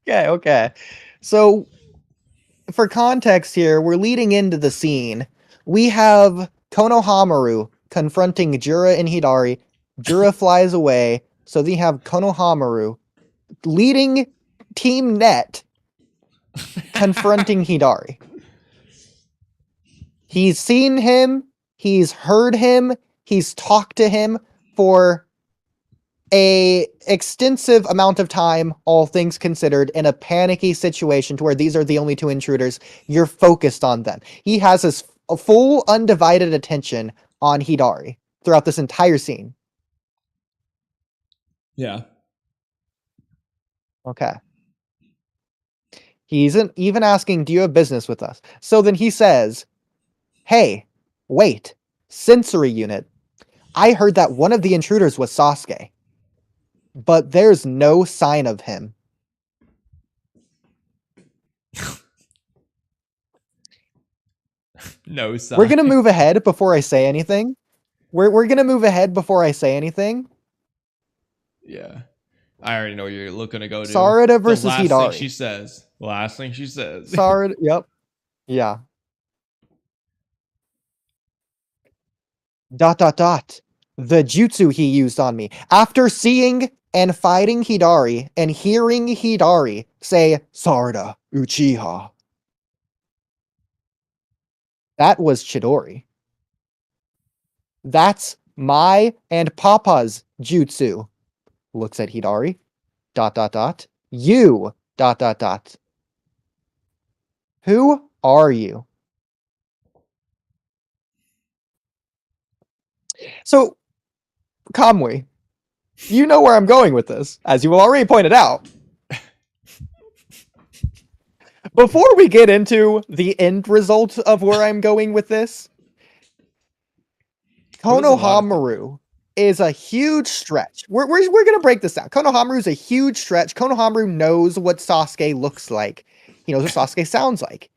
Okay. So, for context here, we're leading into the scene. We have Konohamaru confronting Jura and Hidari. Jura flies away, so we have Konohamaru leading Team Net confronting Hidari. He's seen him, he's heard him, he's talked to him for a extensive amount of time, all things considered, in a panicky situation to where these are the only two intruders. You're focused on them. He has his full undivided attention on Hidari throughout this entire scene. Yeah. Okay. He's even asking, do you have business with us? So then he says, hey, wait, sensory unit. I heard that one of the intruders was Sasuke, but there's no sign of him. No sign. We're going to move ahead before I say anything. We're going to move ahead before I say anything. Yeah. I already know you're looking to go to. Sarada versus the last Hidari. Thing she says. Last thing she says. Sarada, yep. Yeah. ... The jutsu he used on me. After seeing and fighting Hidari and hearing Hidari say, Sarada, Uchiha. That was Chidori. That's my and Papa's jutsu. Looks at Hidari. ... You ... Who are you? So, Kamui, you know where I'm going with this, as you already pointed out. Before we get into the end result of where I'm going with this, Konohamaru is a huge stretch. We're going to break this down. Konohamaru is a huge stretch. Konohamaru knows what Sasuke looks like. He knows what Sasuke sounds like.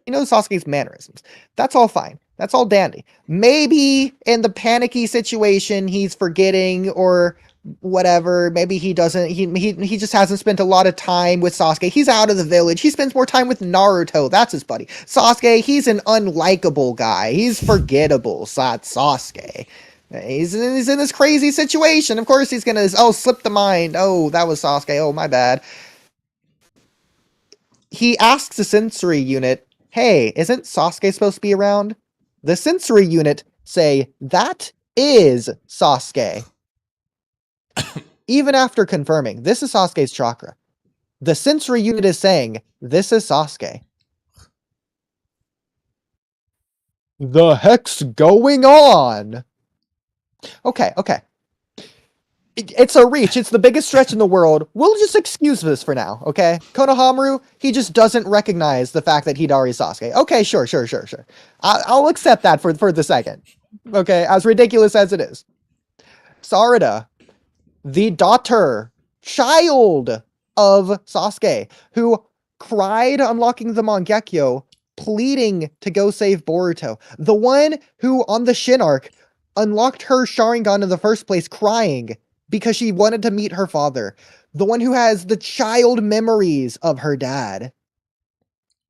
He knows Sasuke's mannerisms. That's all fine. That's all dandy. Maybe in the panicky situation, he's forgetting or whatever. Maybe he doesn't. He just hasn't spent a lot of time with Sasuke. He's out of the village. He spends more time with Naruto. That's his buddy. Sasuke, he's an unlikable guy. He's forgettable. That's Sasuke. He's in this crazy situation. Of course he's gonna, slip the mind. Oh, that was Sasuke. Oh, my bad. He asks the sensory unit, hey, isn't Sasuke supposed to be around? The sensory unit say, that is Sasuke. Even after confirming, this is Sasuke's chakra. The sensory unit is saying, this is Sasuke. The heck's going on? Okay. It's a reach. It's the biggest stretch in the world. We'll just excuse this for now, okay? Konohamaru, he just doesn't recognize the fact that Hidari is Sasuke. Okay, sure. I'll accept that for the second. Okay, as ridiculous as it is. Sarada, the child of Sasuke, who cried unlocking the Mangekyo, pleading to go save Boruto. The one who, on the Shin arc, unlocked her Sharingan in the first place crying because she wanted to meet her father. The one who has the child memories of her dad.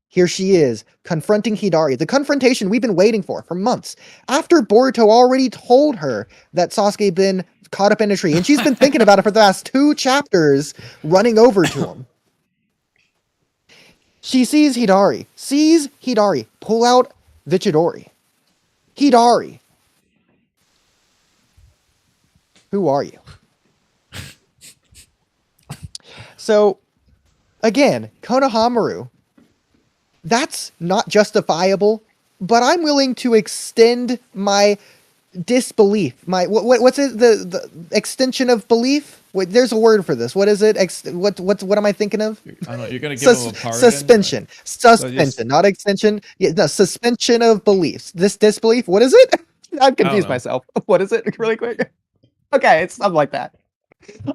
Here she is, confronting Hidari. The confrontation we've been waiting for months. After Boruto already told her that Sasuke had been caught up in a tree, and she's been thinking about it for the last 2 chapters, running over to him. She sees Hidari pull out the Chidori. Hidari. Who are you? So, again, Konohamaru, that's not justifiable, but I'm willing to extend my disbelief. My what's it? The extension of belief? Wait, there's a word for this. What is it? What am I thinking of? I don't know. You're gonna give him a pardon? Suspension, not extension. Yeah, no, suspension of beliefs. This disbelief. What is it? I've confused myself. What is it? Really quick. Okay, it's something like that.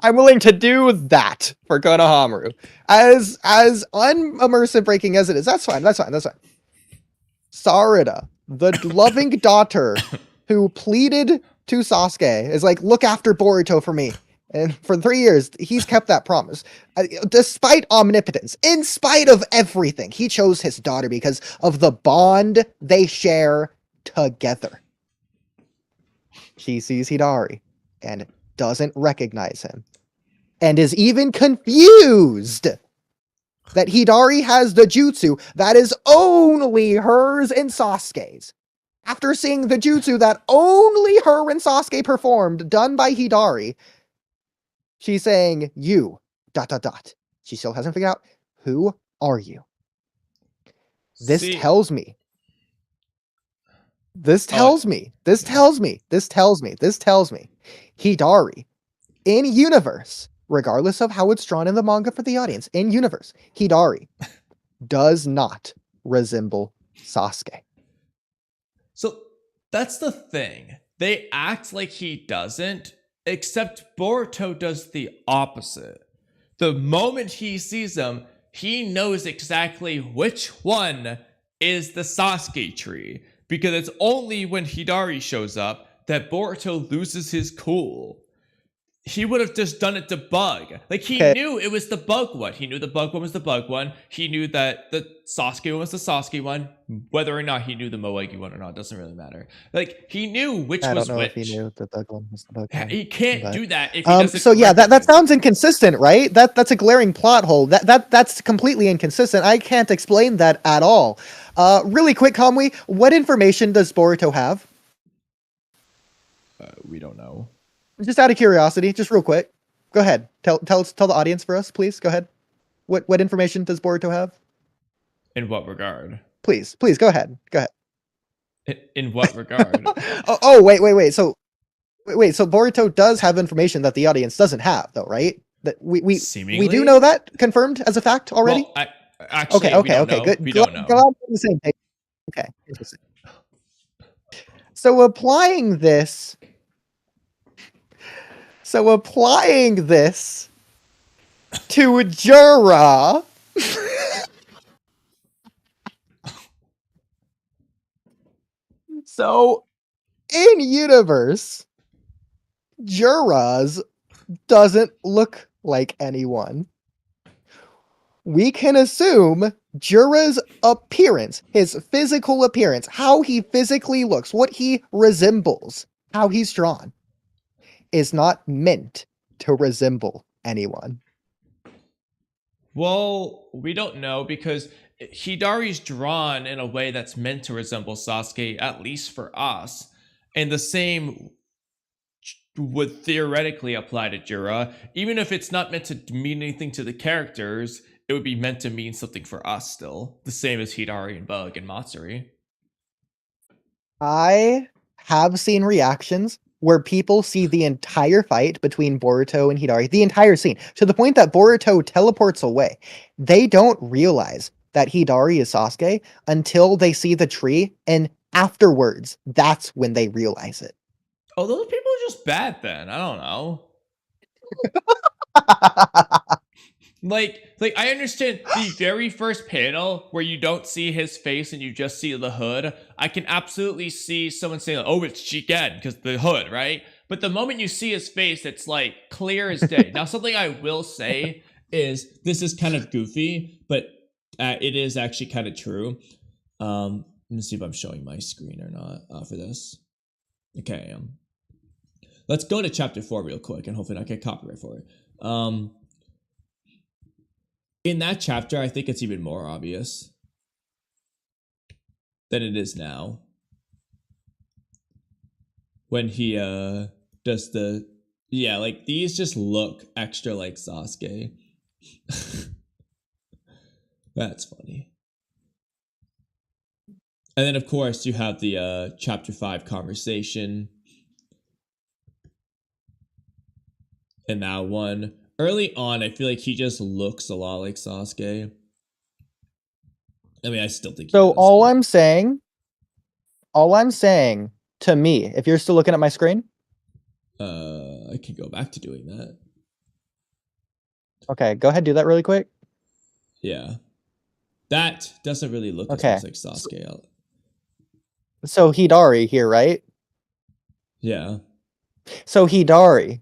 I'm willing to do that for Konohamaru. As unimmersive breaking as it is. That's fine. Sarada, the loving daughter who pleaded to Sasuke, is like, look after Boruto for me. And for 3 years, he's kept that promise. Despite omnipotence, in spite of everything, he chose his daughter because of the bond they share together. She sees Hidari and doesn't recognize him, and is even confused that Hidari has the jutsu that is only hers and Sasuke's. After seeing the jutsu that only her and Sasuke performed, done by Hidari, she's saying, you, ... She still hasn't figured out, who are you? This tells me, Hidari, in universe, regardless of how it's drawn in the manga for the audience, in universe, Hidari does not resemble Sasuke. So that's the thing. They act like he doesn't, except Boruto does the opposite. The moment he sees him, he knows exactly which one is the Sasuke tree. Because it's only when Hidari shows up that Boruto loses his cool. He would have just done it to bug. Like, he knew it was the bug one. He knew the bug one was the bug one. He knew that the Sasuke one was the Sasuke one. Whether or not he knew the Moegi one or not doesn't really matter. Like, he knew which was which. I don't know if he knew the bug one was the bug one. He can't do that if he doesn't. So yeah, that sounds inconsistent, right? That's a glaring plot hole. That's completely inconsistent. I can't explain that at all. Really quick, Kamui, what information does Boruto have? We don't know. Just out of curiosity, just real quick. Go ahead. Tell the audience for us, please. Go ahead. What information does Boruto have? In what regard? Please, go ahead. Go ahead. In what regard? Wait. So Boruto does have information that the audience doesn't have, though, right? That we do know that confirmed as a fact already. Well, actually, okay, good. We don't know. Glad we're on the same page. Okay, interesting. So applying this to Jura. So in universe, Jura's doesn't look like anyone. We can assume Jura's appearance, his physical appearance, how he physically looks, what he resembles, how he's drawn, is not meant to resemble anyone. Well, we don't know because Hidari's drawn in a way that's meant to resemble Sasuke, at least for us. And the same would theoretically apply to Jura. Even if it's not meant to mean anything to the characters, it would be meant to mean something for us still. The same as Hidari and Bug and Matsuri. I have seen reactions where people see the entire fight between Boruto and Hidari, the entire scene, to the point that Boruto teleports away. They don't realize that Hidari is Sasuke until they see the tree, and afterwards, that's when they realize it. Oh, those people are just bad then. I don't know. Like I understand the very first panel where you don't see his face and you just see the hood. I can absolutely see someone saying, "Oh, it's Jigen," because the hood, right? But the moment you see his face, it's like clear as day. Now, something I will say is this is kind of goofy, but it is actually kind of true. Let me see if I'm showing my screen or not for this. Okay, I am. Let's go to chapter 4 real quick and hopefully not get copyright for it. In that chapter, I think it's even more obvious than it is now. When he does the... Yeah, like these just look extra like Sasuke. That's funny. And then, of course, you have the chapter 5 conversation. And that one... Early on, I feel like he just looks a lot like Sasuke. I mean, I still think he does, all I'm saying to me, if you're still looking at my screen, I can go back to doing that. Okay, go ahead, do that really quick. Yeah, that doesn't really look as much like Sasuke. So Hidari here, right? Yeah. So Hidari,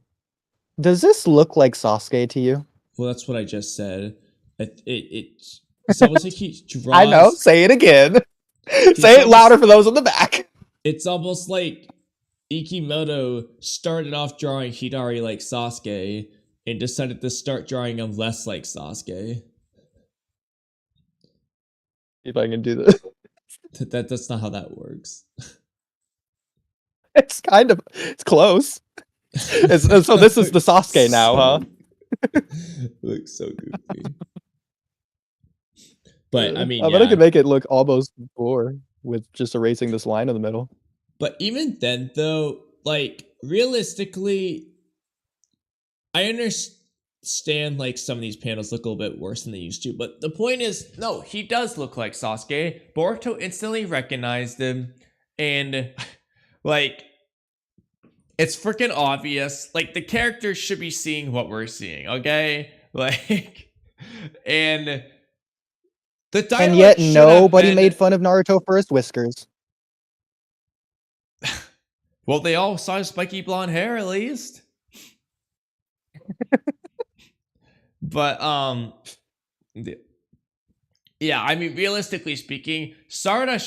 Does this look like Sasuke to you? Well, that's what I just said. It's almost like he draws. I know. Say it again. Say it louder for those in the back. It's almost like Ikimoto started off drawing Hidari like Sasuke and decided to start drawing him less like Sasuke. See if I can do this. That's not how that works. It's close. So this is the Sasuke now, huh? Looks so goofy. But I mean, I bet I could make it look almost poor with just erasing this line in the middle. But even then, though, like realistically, I understand like some of these panels look a little bit worse than they used to. But the point is, no, he does look like Sasuke. Boruto instantly recognized him, and like it's freaking obvious. Like the characters should be seeing what we're seeing, okay? Like, and the dialogue and yet should nobody have been, made fun of Naruto for his whiskers. Well, they all saw his spiky blonde hair at least. But yeah, I mean, realistically speaking, Sarada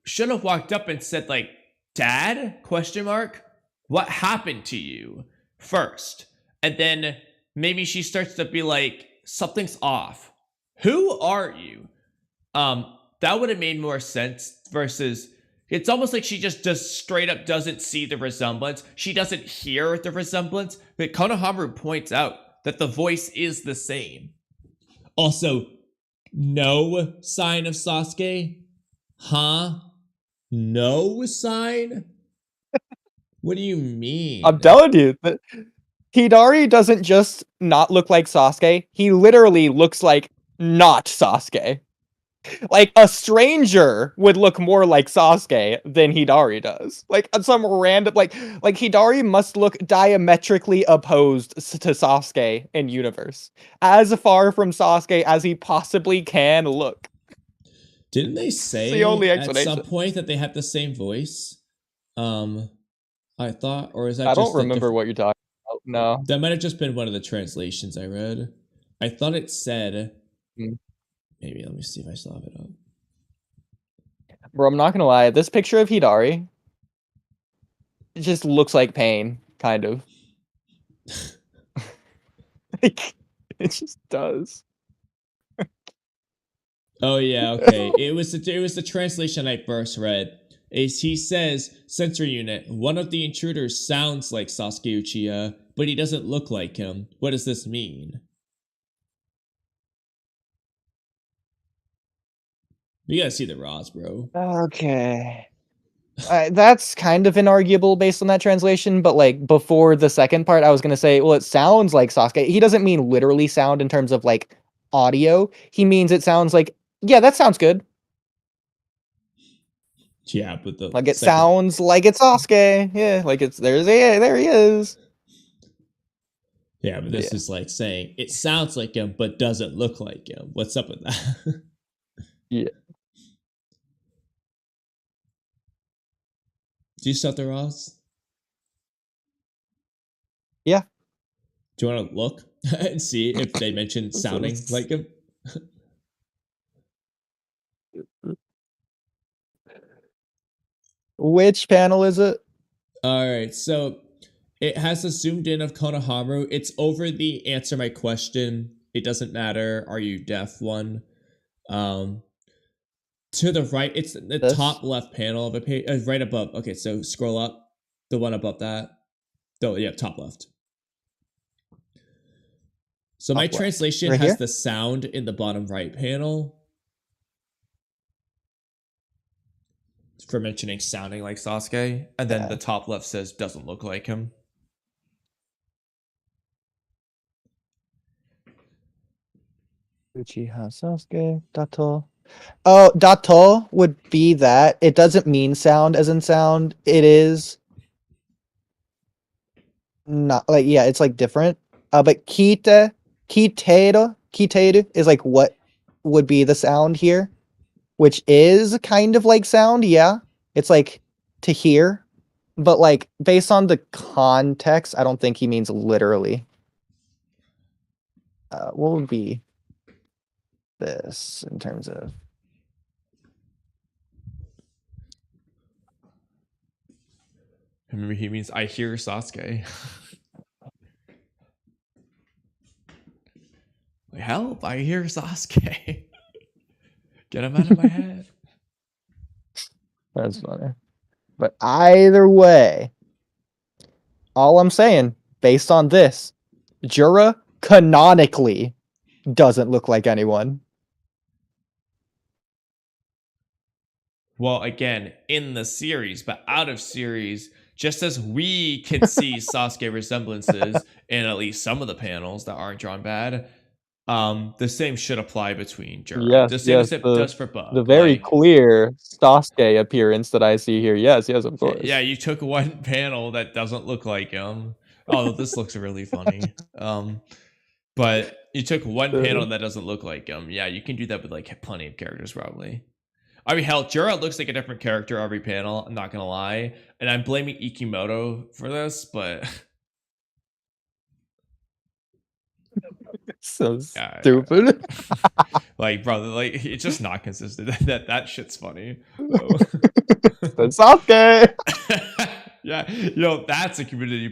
should have walked up and said like, "Dad?" question mark. What happened to you first? And then maybe she starts to be like, something's off. Who are you? That would have made more sense versus it's almost like she just straight up doesn't see the resemblance. She doesn't hear the resemblance. But Konohamaru points out that the voice is the same. Also, no sign of Sasuke? Huh? No sign? What do you mean? I'm telling you, Hidari doesn't just not look like Sasuke. He literally looks like not Sasuke. Like a stranger would look more like Sasuke than Hidari does. Like some random, like Hidari must look diametrically opposed to Sasuke in universe, as far from Sasuke as he possibly can look. Didn't they say the only at explanation. some point that they had the same voice? I thought, or is that I just don't remember what you're talking about. No, that might have just been one of the translations I read. I thought it said. Maybe let me see if I still have it up. Bro, I'm not gonna lie. This picture of Hidari, it just looks like pain, kind of. Like, it just does. Oh yeah, okay. It was the translation I first read. He says, "Sensor unit. One of the intruders sounds like Sasuke Uchiha, but he doesn't look like him. What does this mean?" You gotta see the Raws, bro. Okay. That's kind of inarguable based on that translation, but like before the second part, I was gonna say, well, it sounds like Sasuke. He doesn't mean literally sound in terms of like audio. He means it sounds like, yeah, that sounds good. Yeah, but the like it sounds like it's Sasuke. Yeah, like it's there he is. Yeah, but this is like saying it sounds like him, but doesn't look like him. What's up with that? Yeah. Do you start the Raws? Yeah. Do you want to look and see if they mention sounding like him? Which panel is it? All right, so it has a zoomed in of Konohamaru. It's over the answer my question. It doesn't matter. Are you deaf one? To the right, it's the top left panel of a page, right above. Okay, so scroll up, the one above that. Oh, yeah, top left. So my translation right has here? the sound in the bottom right panel for mentioning sounding like Sasuke, and then the top left says doesn't look like him. Uchiha Sasuke Dato. Oh, Dato would be that. It doesn't mean sound as in sound. It is not like, yeah, it's like different. But Kiteru is like what would be the sound here, which is kind of like sound. Yeah, it's like to hear. But like based on the context, I don't think he means literally. What would be this in terms of? Maybe he means I hear Sasuke. Like, help! I hear Sasuke. Get him out of my head. That's funny. But either way, all I'm saying, based on this, Jura canonically doesn't look like anyone. Well, again, in the series, but out of series, just as we can see Sasuke resemblances in at least some of the panels that aren't drawn bad, the same should apply between Jura. Yes, The same yes, as it the does for Bug. the very Like, clear Sasuke appearance that I see here. Yes, yes, of course. yeah, you took one panel that doesn't look like him. Oh, this looks really funny. But you took one panel that doesn't look like him. Yeah, you can do that with like plenty of characters probably. I mean, hell, Jura looks like a different character every panel. I'm not gonna lie, and I'm blaming Ikimoto for this, but So stupid. like, bro, like it's just not consistent. that shit's funny. Sasuke. Yeah, that's a community